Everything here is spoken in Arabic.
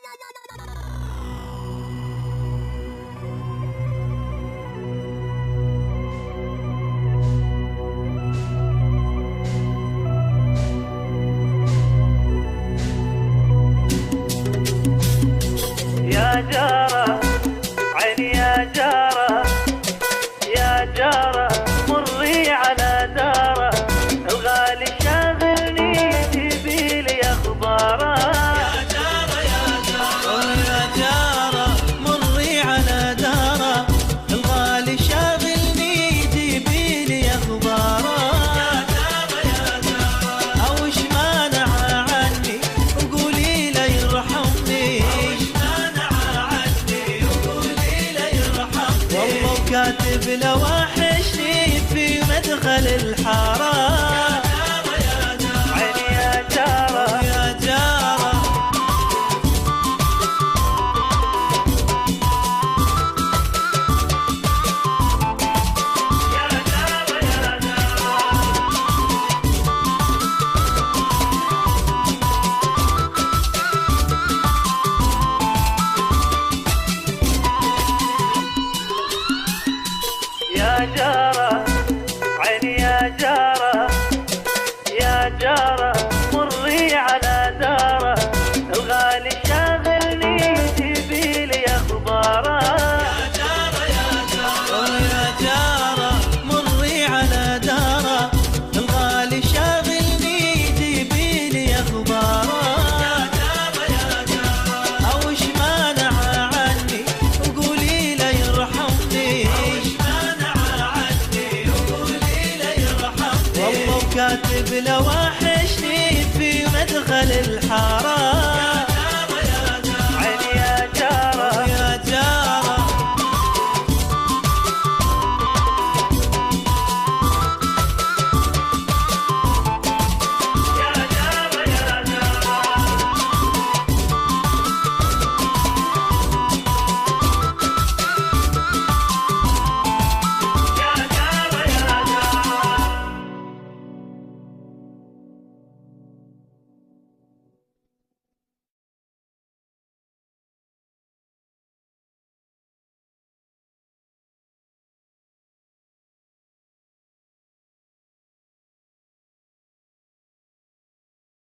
يا جارة عيني يا جارة، يا جارة مري على دارة، الغالي شاغلني جيبيلي اخباره. يا جارة يا جارة يا جارة مري على دارة، الغالي شاغلني جيبيلي اخباره. يا جارة يا جارة اوش مانع عني وقولي له يرحمني، والله كاتب له وحشني في مدخل الحارة. يا جارة عيني يا جارة يا جارة يا جارة عيني يا جارة، يا جارة مري على دارة، الغالي شاغلني جيبيلي اخباره. يا جارة يا جارة يا جارة مري على دارة، الغالي شاغلني جيبيلي اخباره. يا جارة يا جارة اوش مانع عني وقولي له يرحمني، والله كاتب له وحشني في مدخل الحارة.